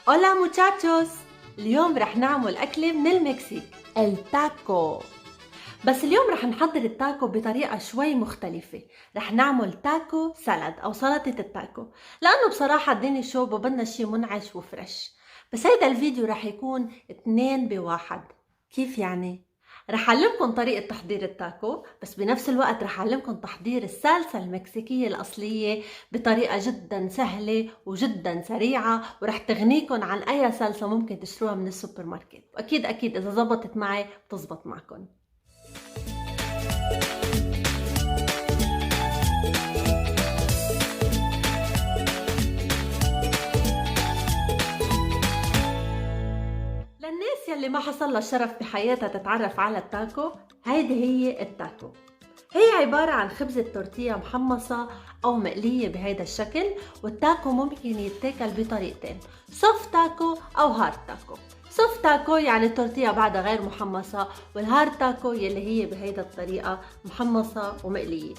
Hola muchachos! اليوم رح نعمل أكلة من المكسيك التاكو. بس اليوم رح نحضر التاكو بطريقة شوي مختلفة. رح نعمل تاكو سالاد أو سلطة التاكو، لأنه بصراحة الدنيا شوب وبدنا شي منعش وفرش. بس هيدا الفيديو رح يكون 2 ب1. كيف يعني؟ رح أعلمكن طريقة تحضير التاكو، بس بنفس الوقت رح أعلمكن تحضير السالسة المكسيكية الأصلية بطريقة جدا سهلة وجدا سريعة، ورح تغنيكن عن أي سالسة ممكن تشتروها من السوبر ماركت، وأكيد أكيد إذا زبطت معي بتزبط معكن. للناس يلي ما حصل لها الشرف بحياتها تتعرف على التاكو، هيدي هي التاكو. هي عبارة عن خبزة تورتية محمصة أو مقلية بهيدا الشكل. والتاكو ممكن يتاكل بطريقتين، سوفت تاكو أو هارد تاكو. سوفت تاكو يعني التورتية بعدها غير محمصة، والهارد تاكو يلي هي بهيدا الطريقة محمصة ومقلية.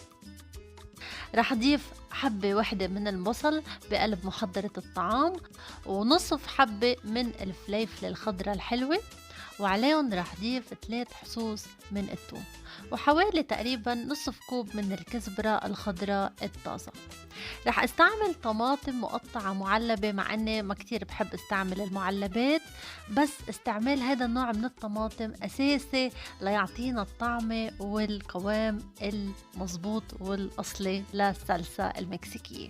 رح أضيف حبة واحدة من البصل بقلب محضرة الطعام، ونصف حبة من الفليفلة الخضراء الحلوة، وعليهم رح أضيف 3 حصوص من الثوم، وحوالي تقريبا نصف كوب من الكزبرة الخضراء الطازة. رح استعمل طماطم مقطعة معلبة، مع اني ما كتير بحب استعمل المعلبات، بس استعمال هذا النوع من الطماطم اساسي ليعطينا الطعمة والقوام المضبوط والاصلي للصلصة المكسيكية.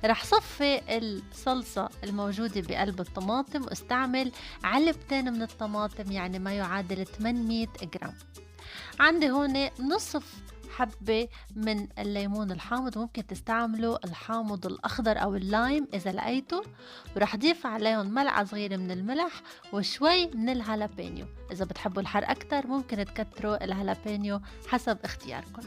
رح صفي الصلصة الموجودة بقلب الطماطم واستعمل علبتين من الطماطم، يعني ما يعادل 800 جرام. عندي هون نصف حبة من الليمون الحامض، ممكن تستعملوا الحامض الأخضر أو اللايم إذا لقيته. ورح أضيف عليهم ملعقة صغيرة من الملح وشوي من الهالابينيو، إذا بتحبوا الحر أكتر ممكن تكتروا الهالابينيو حسب اختياركم.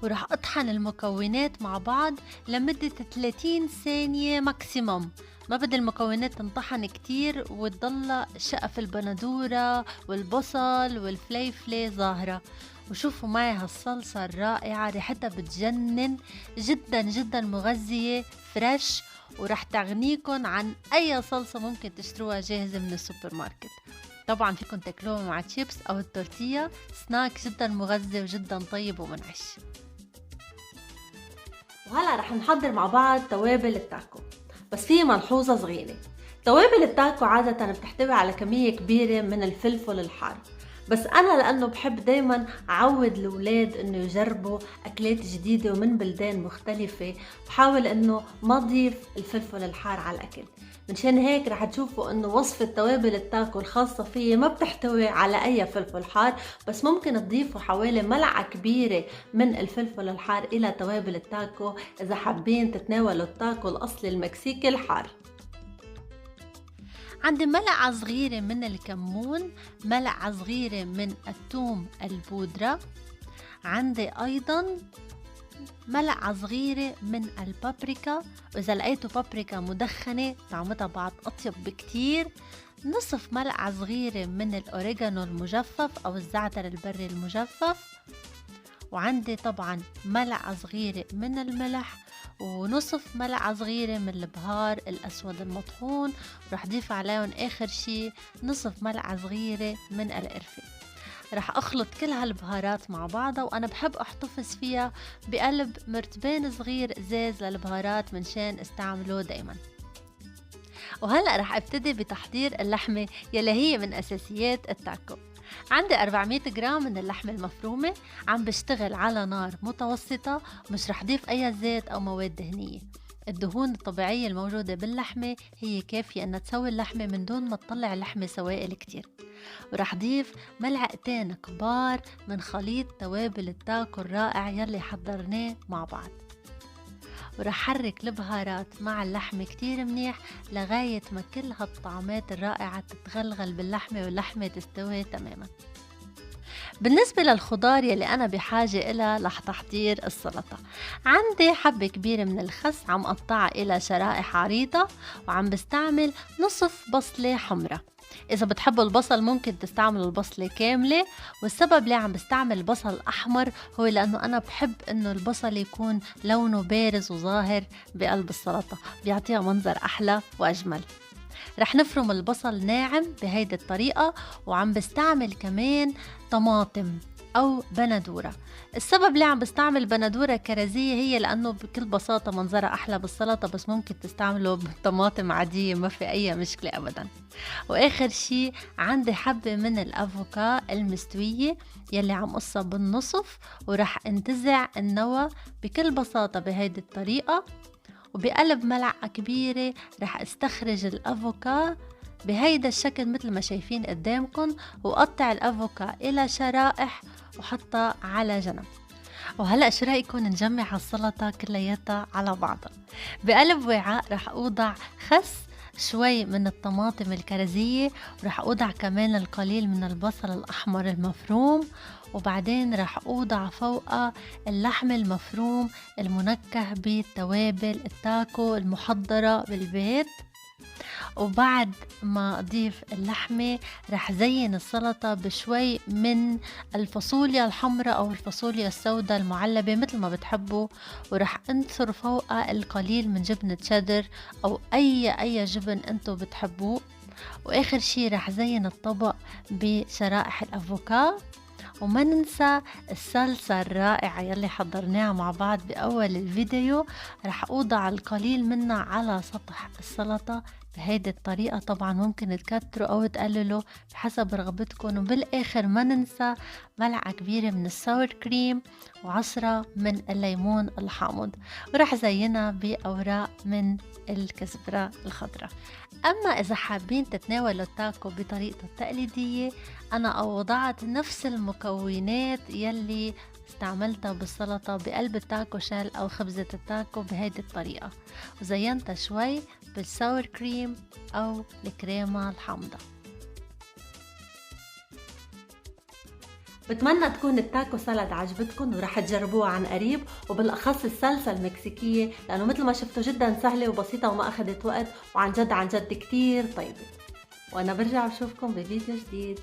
ورح أطحن المكونات مع بعض لمدة 30 ثانية ماكسيموم. ما بدي المكونات تنطحن كتير وتضل شقف البندورة والبصل والفليفلة ظاهرة. وشوفوا معي هالصلصة الرائعة، ريحتها بتجنن، جدا جدا مغذية فريش، ورح تغنيكن عن أي صلصة ممكن تشتروها جاهزة من السوبر ماركت. طبعا فيكن تاكلوها مع تشيبس أو التورتية، سناك جدا مغذي وجدا طيب ومنعش. وهلا رح نحضر مع بعض توابل التاكو، بس في ملحوظة صغيرة. توابل التاكو عادة بتحتوي على كمية كبيرة من الفلفل الحار، بس أنا لأنه بحب دايما أعود الأولاد إنه يجربوا أكلات جديدة ومن بلدان مختلفة، بحاول إنه ما أضيف الفلفل الحار على الأكل. منشان هيك رح تشوفوا إنه وصفة توابل التاكو الخاصة فيي ما بتحتوي على أي فلفل حار، بس ممكن تضيفوا حوالي ملعقة كبيرة من الفلفل الحار إلى توابل التاكو إذا حابين تتناولوا التاكو الأصلي المكسيكي الحار. عندي ملعقة صغيرة من الكمون، ملعقة صغيرة من الثوم البودرة، عندي أيضا ملعقة صغيرة من البابريكا، وإذا لقيتوا بابريكا مدخنة طعمتها بعد أطيب بكتير. نصف ملعقة صغيرة من الأوريغانو المجفف أو الزعتر البري المجفف، وعندي طبعا ملعقة صغيرة من الملح، ونصف ملعقة صغيرة من البهار الأسود المطحون. رح ضيف عليهم آخر شي نصف ملعقة صغيرة من القرفة. رح أخلط كل هالبهارات مع بعضها، وأنا بحب أحتفظ فيها بقلب مرتبان صغير إزاز للبهارات منشان استعمله دايما. وهلأ رح ابتدي بتحضير اللحمة يلي هي من أساسيات التاكو. عندي 400 جرام من اللحمة المفرومة، عم بشتغل على نار متوسطة، مش رح ضيف أي زيت أو مواد دهنية. الدهون الطبيعية الموجودة باللحمة هي كافية أنها تسوي اللحمة من دون ما تطلع اللحمة سوائل كتير. ورح ضيف ملعقتين كبار من خليط توابل التاكو الرائع يلي حضرناه مع بعض، ورح حرك البهارات مع اللحمة كتير منيح لغاية ما كل هالطعمات الرائعة تتغلغل باللحمة واللحمة تستوي تماما. بالنسبة للخضار يلي أنا بحاجة إلها لتحضير السلطة، عندي حبة كبيرة من الخس عم قطعها إلى شرائح عريضة، وعم بستعمل نصف بصلة حمرة. إذا بتحبوا البصل ممكن تستعملوا البصلة كاملة، والسبب ليه عم بستعمل بصل أحمر هو لأنه أنا بحب إنه البصل يكون لونه بارز وظاهر بقلب السلطة، بيعطيها منظر أحلى وأجمل. رح نفرم البصل ناعم بهيدي الطريقة، وعم بستعمل كمان طماطم أو بندورة. السبب ليه عم بستعمل بندورة كرزية هي لأنه بكل بساطة منظرها أحلى بالسلطة، بس ممكن تستعمله بطماطم عادية ما في أي مشكلة أبدا. وآخر شي عندي حبة من الأفوكا المستوية يلي عم قصها بالنصف، ورح انتزع النوى بكل بساطة بهيدي الطريقة. وبقلب ملعقة كبيرة رح استخرج الأفوكا بهيدا الشكل مثل ما شايفين قدامكم، وقطع الأفوكا إلى شرائح وحطها على جنب. وهلأ شو رأيكم نجمع السلطة كلياتها على بعضها؟ بقلب وعاء رح أوضع خس، شوي من الطماطم الكرزية، ورح أوضع كمان القليل من البصل الأحمر المفروم، وبعدين رح أوضع فوقها اللحم المفروم المنكه بالتوابل التاكو المحضرة بالبيت. وبعد ما أضيف اللحمة رح زين السلطة بشوي من الفاصوليا الحمراء أو الفاصوليا السوداء المعلبة مثل ما بتحبوا، ورح انثر فوقها القليل من جبنة شيدر أو أي جبن انتو بتحبوه. وآخر شي رح زين الطبق بشرائح الأفوكا. وما ننسى الصلصة الرائعة يلي حضرناها مع بعض بأول الفيديو، رح أوضع القليل منها على سطح السلطة بهيدي الطريقة. طبعا ممكن تكتروا أو تقللوا بحسب رغبتكم. وبالآخر ما ننسى ملعقة كبيرة من الساور كريم وعصرة من الليمون الحامض، ورح زينها بأوراق من الكزبرة الخضراء. أما إذا حابين تتناولوا التاكو بطريقته التقليدية، أنا وضعت نفس المكونات يلي استعملتها بالسلطة بقلب التاكو شيل أو خبزة التاكو بهيدي الطريقة، وزينتها شوي بالساور كريم أو الكريمة الحامضة. بتمنى تكون التاكو سالاد عجبتكم ورح تجربوها عن قريب، وبالأخص الصلصة المكسيكية لأنه مثل ما شفتوا جدا سهلة وبسيطة وما أخذت وقت، وعن جد كتير طيبة. وأنا برجع بشوفكم بفيديو جديد.